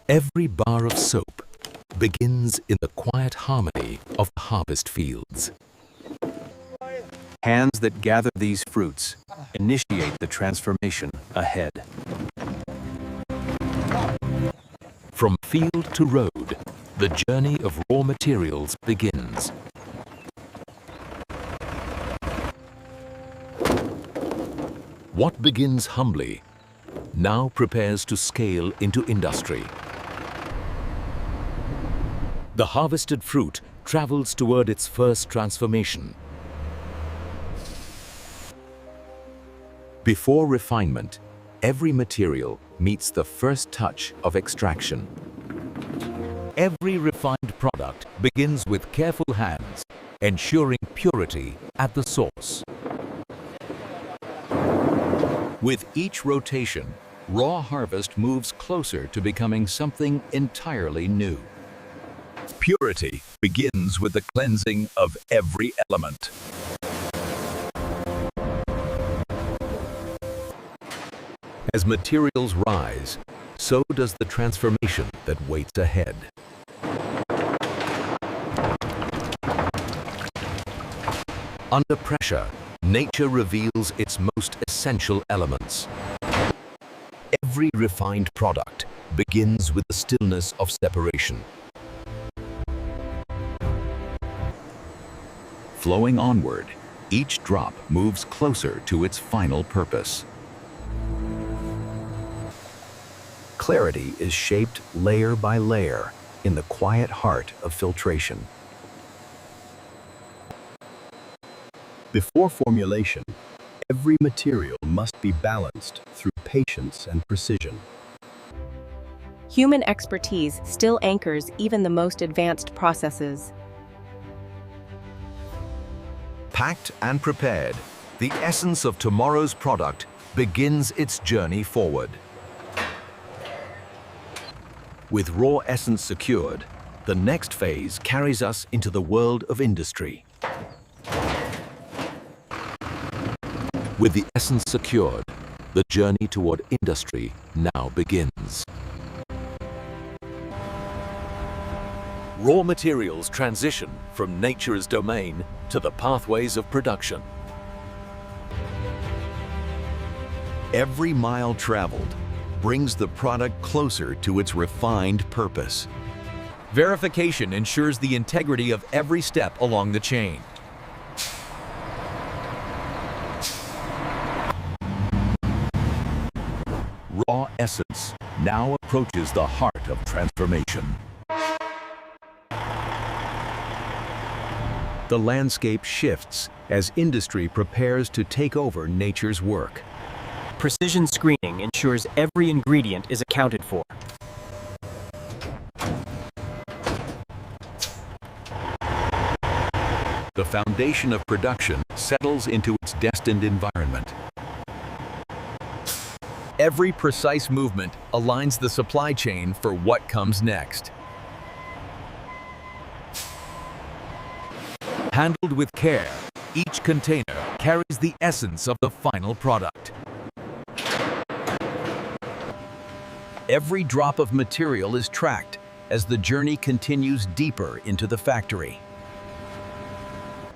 Every bar of soap begins in the quiet harmony of the harvest fields. Hands that gather these fruits initiate the transformation ahead. From field to road, the journey of raw materials begins. What begins humbly now prepares to scale into industry. The harvested fruit travels toward its first transformation. Before refinement, every material meets the first touch of extraction. Every refined product begins with careful hands, ensuring purity at the source. With each rotation, raw harvest moves closer to becoming something entirely new. Purity begins with the cleansing of every element. As materials rise, so does the transformation that waits ahead. Under pressure, nature reveals its most essential elements. Every refined product begins with the stillness of separation. Flowing onward, each drop moves closer to its final purpose. Clarity is shaped layer by layer in the quiet heart of filtration. Before formulation, every material must be balanced through patience and precision. Human expertise still anchors even the most advanced processes. Packed and prepared, the essence of tomorrow's product begins its journey forward. With raw essence secured, the next phase carries us into the world of industry. With the essence secured, the journey toward industry now begins. Raw materials transition from nature's domain to the pathways of production. Every mile traveled brings the product closer to its refined purpose. Verification ensures the integrity of every step along the chain. Raw essence now approaches the heart of transformation. The landscape shifts as industry prepares to take over nature's work. Precision screening ensures every ingredient is accounted for. The foundation of production settles into its destined environment. Every precise movement aligns the supply chain for what comes next. Handled with care, each container carries the essence of the final product. Every drop of material is tracked as the journey continues deeper into the factory.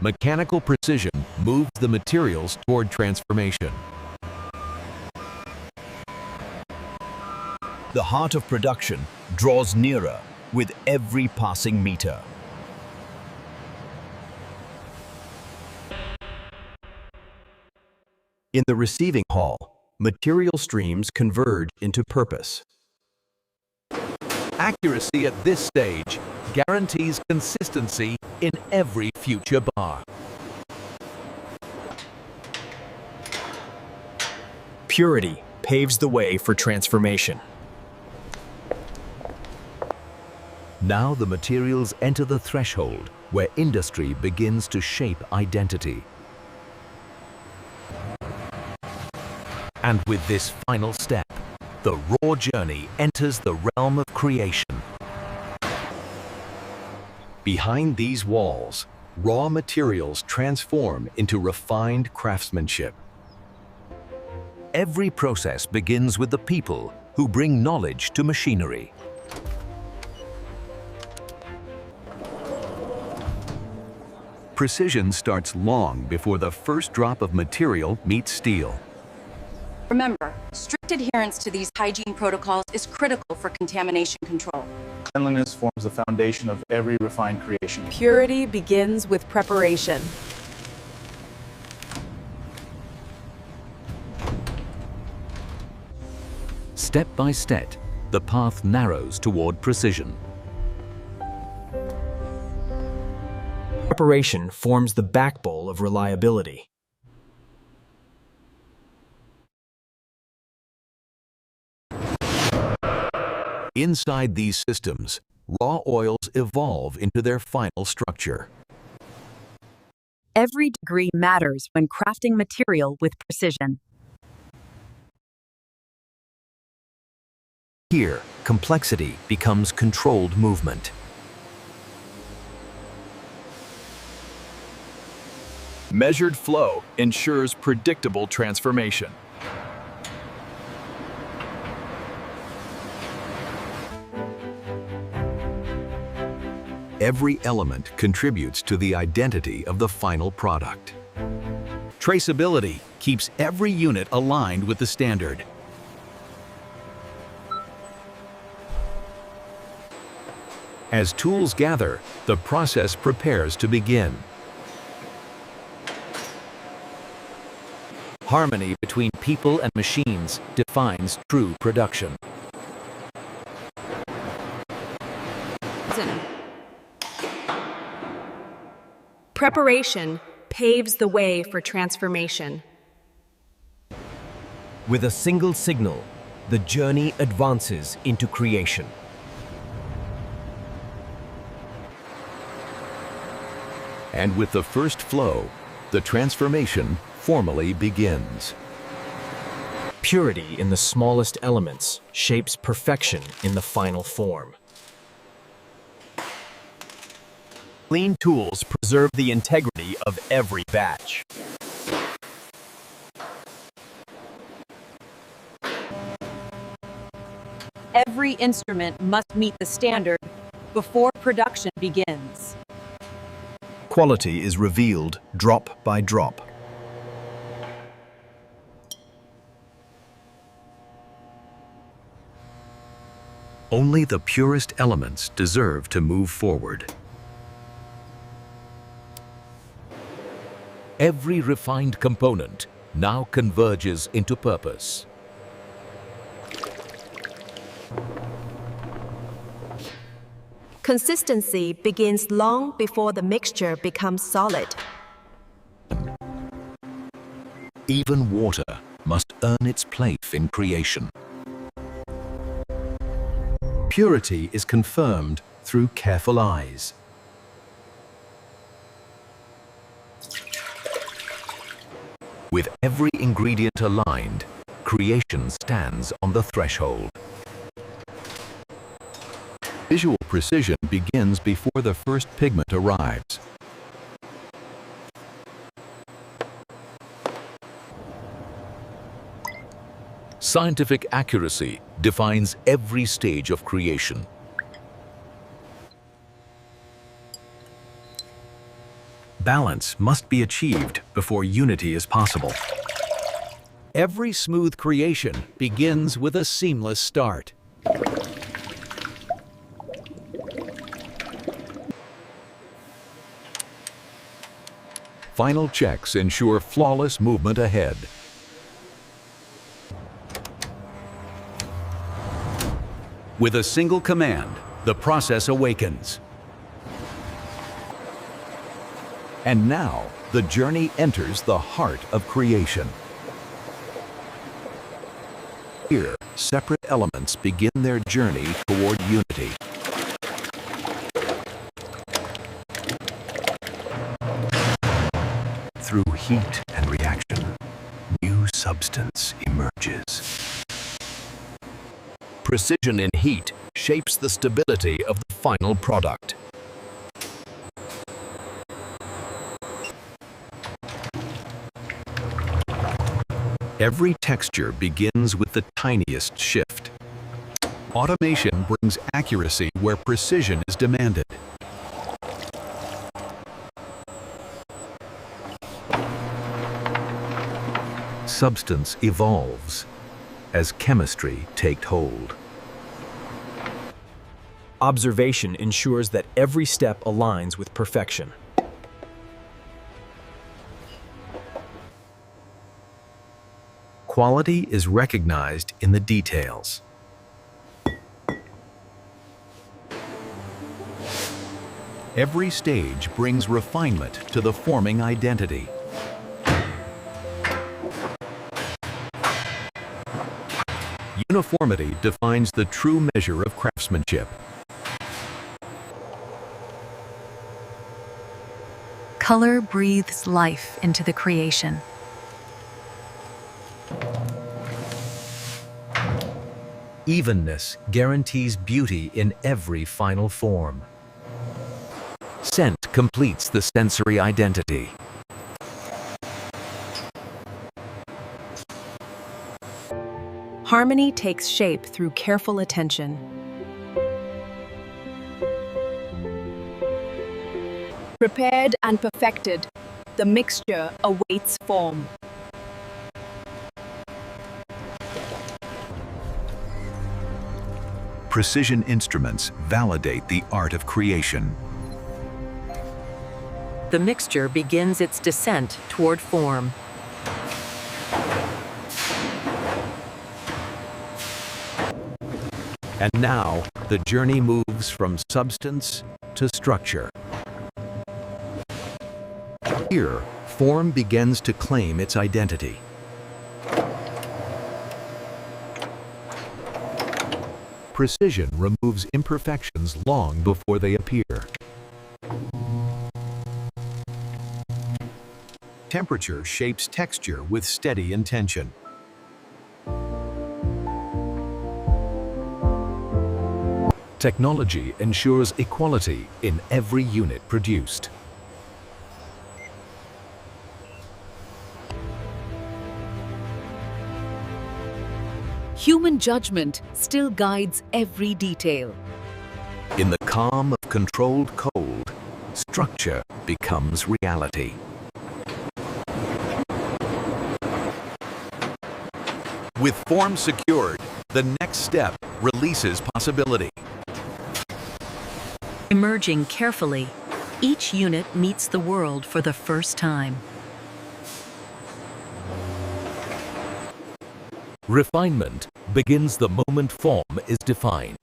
Mechanical precision moves the materials toward transformation. The heart of production draws nearer with every passing meter. In the receiving hall, material streams converge into purpose. Accuracy at this stage guarantees consistency in every future bar. Purity paves the way for transformation. Now the materials enter the threshold where industry begins to shape identity. And with this final step, the raw journey enters the realm of creation. Behind these walls, raw materials transform into refined craftsmanship. Every process begins with the people who bring knowledge to machinery. Precision starts long before the first drop of material meets steel. Remember, strict adherence to these hygiene protocols is critical for contamination control. Cleanliness forms the foundation of every refined creation. Purity begins with preparation. Step by step, the path narrows toward precision. Preparation forms the backbone of reliability. Inside these systems, raw oils evolve into their final structure. Every degree matters when crafting material with precision. Here, complexity becomes controlled movement. Measured flow ensures predictable transformation. Every element contributes to the identity of the final product. Traceability keeps every unit aligned with the standard. As tools gather, the process prepares to begin. Harmony between people and machines defines true production. Preparation paves the way for transformation. With a single signal, the journey advances into creation. And with the first flow, the transformation formally begins. Purity in the smallest elements shapes perfection in the final form. Clean tools preserve the integrity of every batch. Every instrument must meet the standard before production begins. Quality is revealed drop by drop. Only the purest elements deserve to move forward. Every refined component now converges into purpose. Consistency begins long before the mixture becomes solid. Even water must earn its place in creation. Purity is confirmed through careful eyes. With every ingredient aligned, creation stands on the threshold. Visual precision begins before the first pigment arrives. Scientific accuracy defines every stage of creation. Balance must be achieved before unity is possible. Every smooth creation begins with a seamless start. Final checks ensure flawless movement ahead. With a single command, the process awakens. And now, the journey enters the heart of creation. Here, separate elements begin their journey toward unity. Through heat and reaction, new substance emerges. Precision in heat shapes the stability of the final product. Every texture begins with the tiniest shift. Automation brings accuracy where precision is demanded. substance evolves as chemistry takes hold. Observation ensures that every step aligns with perfection. Quality is recognized in the details. Every stage brings refinement to the forming identity. Uniformity defines the true measure of craftsmanship. Color breathes life into the creation. Evenness guarantees beauty in every final form. Scent completes the sensory identity. Harmony takes shape through careful attention. Prepared and perfected, the mixture awaits form. Precision instruments validate the art of creation. The mixture begins its descent toward form. And now, the journey moves from substance to structure. Here, form begins to claim its identity. Precision removes imperfections long before they appear. Temperature shapes texture with steady intention. Technology ensures equality in every unit produced. Human judgment still guides every detail. In the calm of controlled cold, structure becomes reality. With form secured, the next step releases possibility. Emerging carefully, each unit meets the world for the first time. Refinement begins the moment form is defined.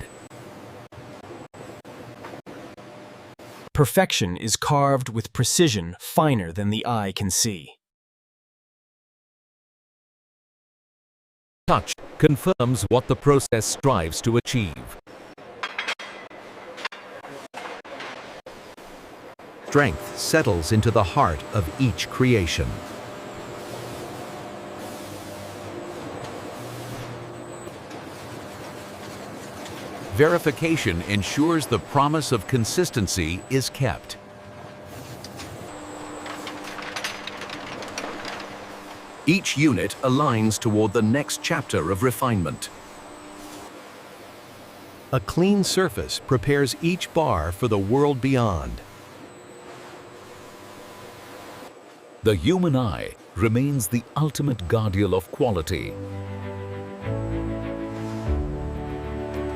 Perfection is carved with precision finer than the eye can see. Touch confirms what the process strives to achieve. Strength settles into the heart of each creation. Verification ensures the promise of consistency is kept. Each unit aligns toward the next chapter of refinement. A clean surface prepares each bar for the world beyond. The human eye remains the ultimate guardian of quality.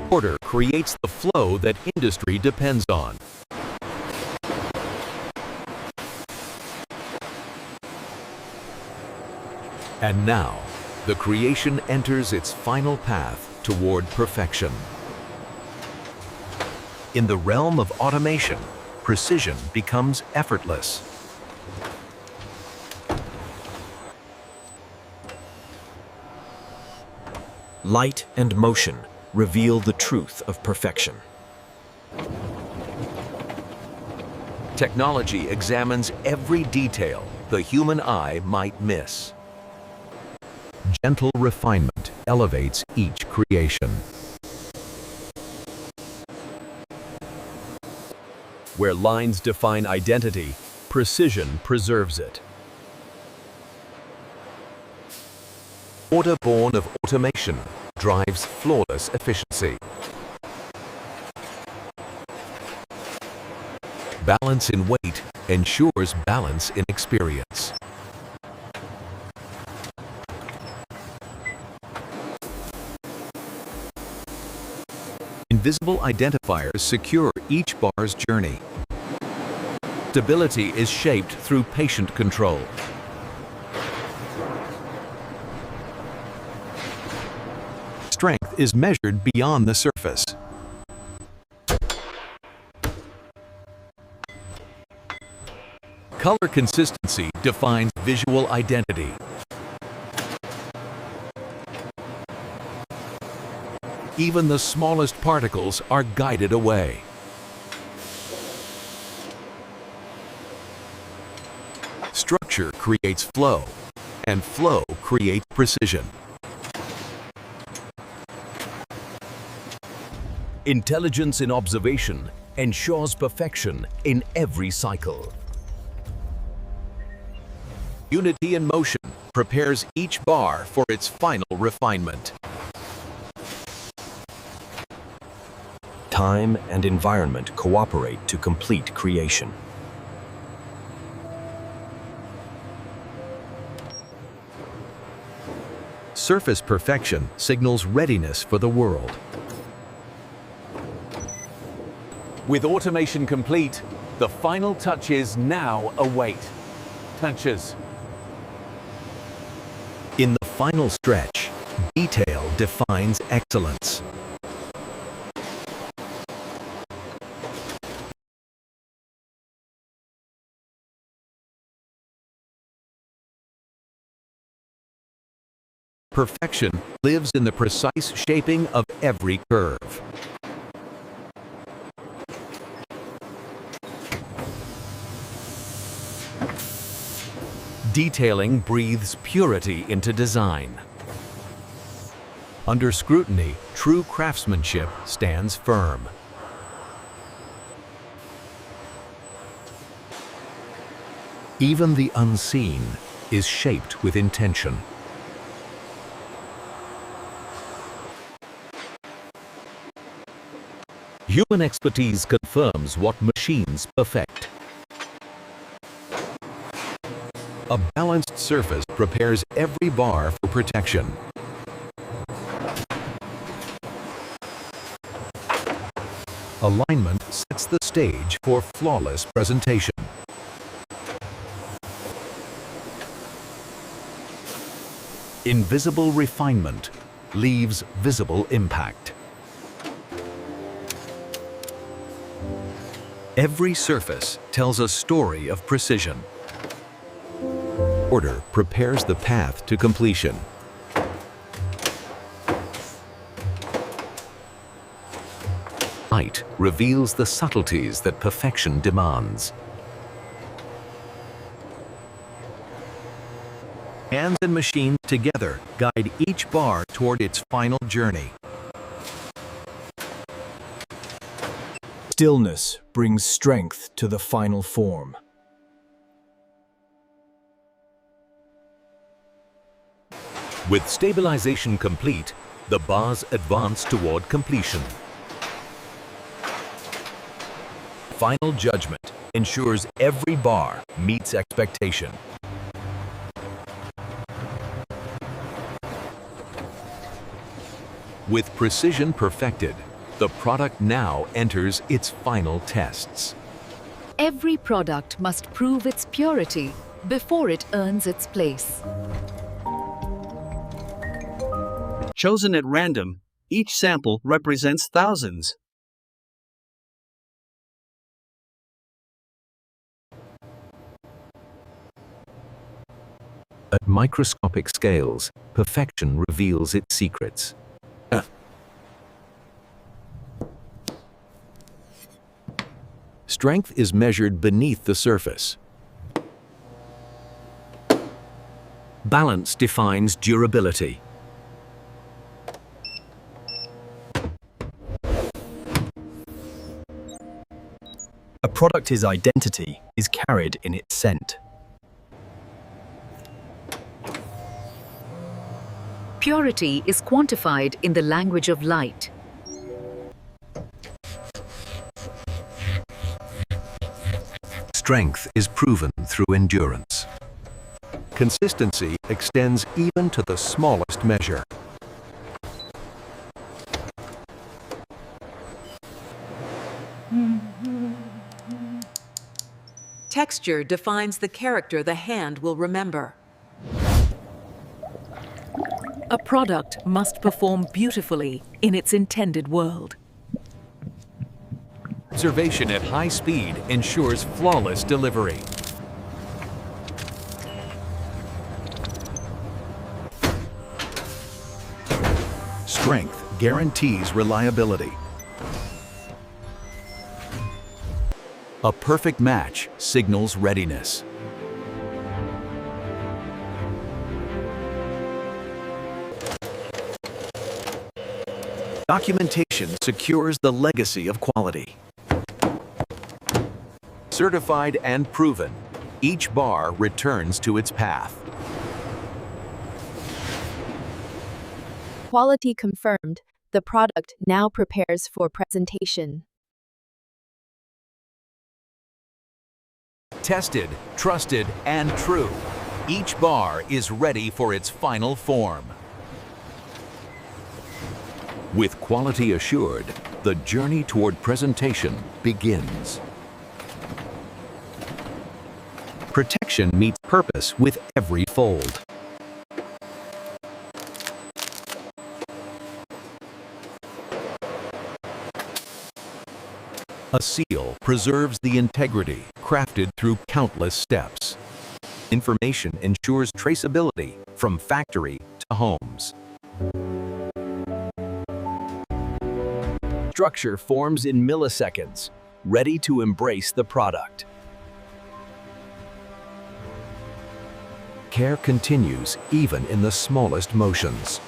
Order creates the flow that industry depends on. And now, the creation enters its final path toward perfection. In the realm of automation, precision becomes effortless. Light and motion reveal the truth of perfection. Technology examines every detail the human eye might miss. Gentle refinement elevates each creation. Where lines define identity, precision preserves it. Order born of automation drives flawless efficiency. Balance in weight ensures balance in experience. Invisible identifiers secure each bar's journey. Stability is shaped through patient control. Strength is measured beyond the surface. Color consistency defines visual identity. Even the smallest particles are guided away. Structure creates flow, and flow creates precision. Intelligence in observation ensures perfection in every cycle. Unity in motion prepares each bar for its final refinement. Time and environment cooperate to complete creation. Surface perfection signals readiness for the world. With automation complete, the final touches now await. Touches. In the final stretch, detail defines excellence. Perfection lives in the precise shaping of every curve. Detailing breathes purity into design. Under scrutiny, true craftsmanship stands firm. Even the unseen is shaped with intention. Human expertise confirms what machines perfect. A balanced surface prepares every bar for protection. Alignment sets the stage for flawless presentation. Invisible refinement leaves visible impact. Every surface tells a story of precision. Order prepares the path to completion. Light reveals the subtleties that perfection demands. Hands and machines together guide each bar toward its final journey. Stillness brings strength to the final form. With stabilization complete, the bars advance toward completion. Final judgment ensures every bar meets expectation. With precision perfected, the product now enters its final tests. Every product must prove its purity before it earns its place. Chosen at random, each sample represents thousands. At microscopic scales, perfection reveals its secrets. Strength is measured beneath the surface. Balance defines durability. A product's identity is carried in its scent. Purity is quantified in the language of light. Strength is proven through endurance. Consistency extends even to the smallest measure. Texture defines the character the hand will remember. A product must perform beautifully in its intended world. Observation at high speed ensures flawless delivery. Strength guarantees reliability. A perfect match signals readiness. Documentation secures the legacy of quality. Certified and proven, each bar returns to its path. Quality confirmed, the product now prepares for presentation. Tested, trusted, and true. Each bar is ready for its final form. With quality assured, the journey toward presentation begins. Protection meets purpose with every fold. A seal preserves the integrity crafted through countless steps. Information ensures traceability from factory to homes. Structure forms in milliseconds, ready to embrace the product. Care continues even in the smallest motions.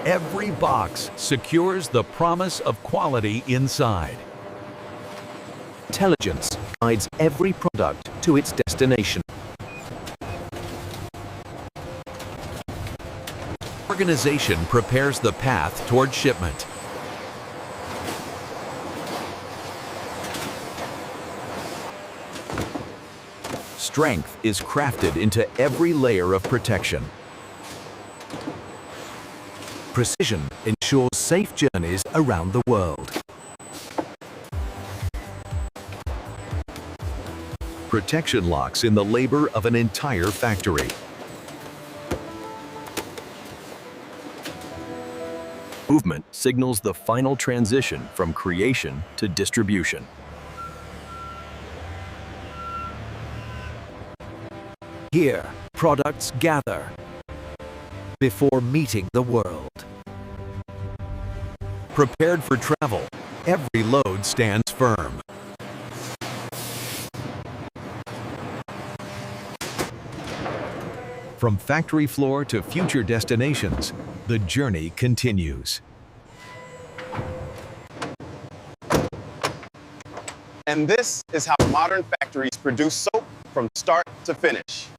Every box secures the promise of quality inside. Intelligence guides every product to its destination. Organization prepares the path toward shipment. Strength is crafted into every layer of protection. Precision ensures safe journeys around the world. Protection locks in the labor of an entire factory. Movement signals the final transition from creation to distribution. Here, products gather before meeting the world. Prepared for travel, every load stands firm. From factory floor to future destinations, the journey continues. And this is how modern factories produce soap from start to finish.